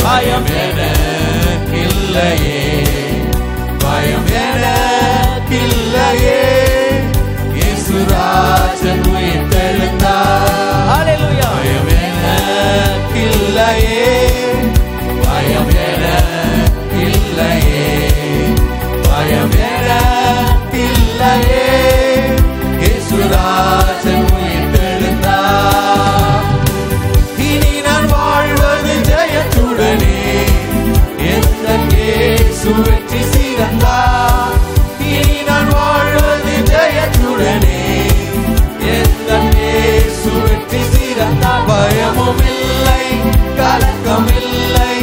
பயம் எனக்கில்லையே, பயம் எனக்கில்லையே, இயேசுராஜன் உயிர்த்தெழுந்தார். ஹல்லேலூயா. பயம் எனக்கில்லையே, பயம் எனக்கில்லையே, பயம் எனக்கில்லையே, இயேசுராஜன் உயிர்த்தெழுந்தார். இனி நான் வாழ்வது ஜெயத்துடனே, எந்தன் இயேசு வெற்றி சிறந்தார். இனி நான் வாழ்வது ஜெயத்துடனே, எந்தன் இயேசு வெற்றி சிறந்தார். பயமும் இல்லை, கலக்கம் இல்லை,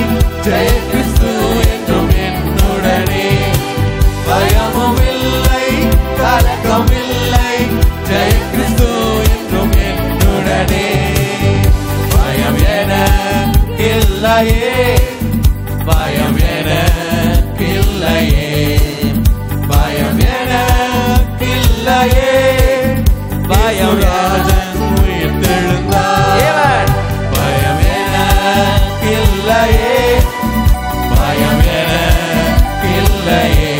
ஜெய கிறிஸ்து என்றும் என்னுடனே. பயமும் இல்லை, கலக்கம் இல்லை, ஜெய கிறிஸ்து என்றும் என்னுடனே. பயம் எனக்கில்லையே, பயம் எனக்கில்லையே, பயம் எனக்கில்லையே, பயம் ராஜன் உயிர்த்தெழுந்தார். பயம் எனக்கில்லையே, பயம் எனக்கில்லையே,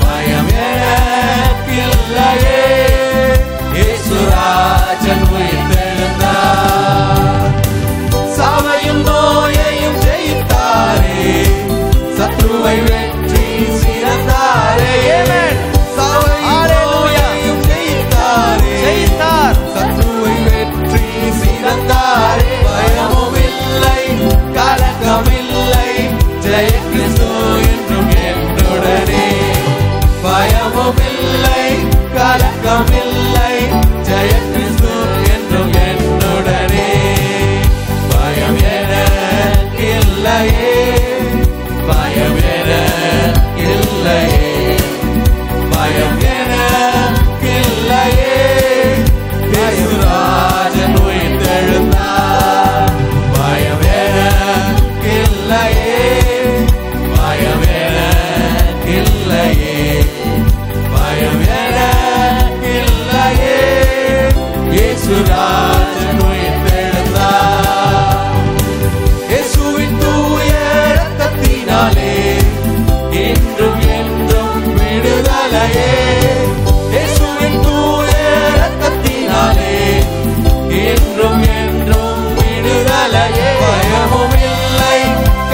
பயம் எனக்கில்லையே, இயேசுராஜன் உயிர்த்தெழுந்தார். சாவையும் நோயையும் ஜெயித்தாரே, சத்ருவை வெற்றி சிறந்தாரே. சாவையும் நோயையும் ஜெயித்தாரே, சத்ருவை வெற்றி சிறந்தாரே. பயமும் இல்லை, கலக்கம் இல்லை, ஜெய கிறிஸ்து என்றும் என்னுடனே. பயமும் இல்லை, கலக்கம் இல்லை, ஜெய கிறிஸ்து என்றும் என்னுடனே. பயம் எனக்கில்லையே, பயம் எனக்கில்லையே, பயம் எனக்கில்லையே, இயேசுராஜன் உயிர்த்தெழுந்தார். பயம் எனக்கில்லையே, பயம் எனக்கில்லையே, பயம் எனக்கில்லையே, இயேசுராஜன் உயிர்த்தெழுந்தார். இயேசுவின் தூய இரத்தத்தினாலே இன்றும் என்றும் விடுதலையே. இயேசுவின் தூய இரத்தத்தினாலே இன்றும் என்றும் விடுதலையே. பயமும் இல்லை,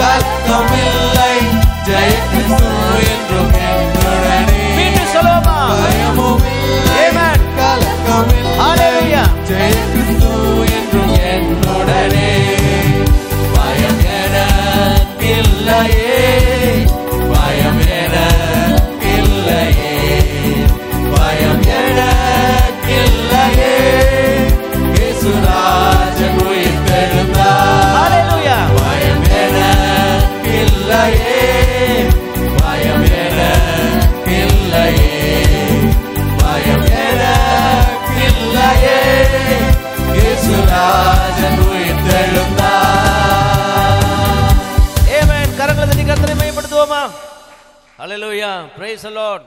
கலக்கம் இல்லை, ஜெய கிறிஸ்து என்றும் என்னுடனே. பயமும் இல்லை, கலக்கம் இல்லை, ஜெய கிறிஸ்து என்றும் என்னுடனே. பயம் எனக்கில்லையே, பயம் எனக்கில்லையே, பயம் எனக்கில்லையே, இயேசுராஜன் உயிர்த்தெழுந்தார். பயம் எனக்கில்லையே, பயம் எனக்கில்லையே, பயம் எனக்கில்லையே, இயேசுராஜன் உயிர்த்தெழுந்தார். ஆமென். கரங்களை தட்டி கர்த்தரை மகிமைப்படுத்துவோமா? ஹல்லேலூயா. Praise the Lord.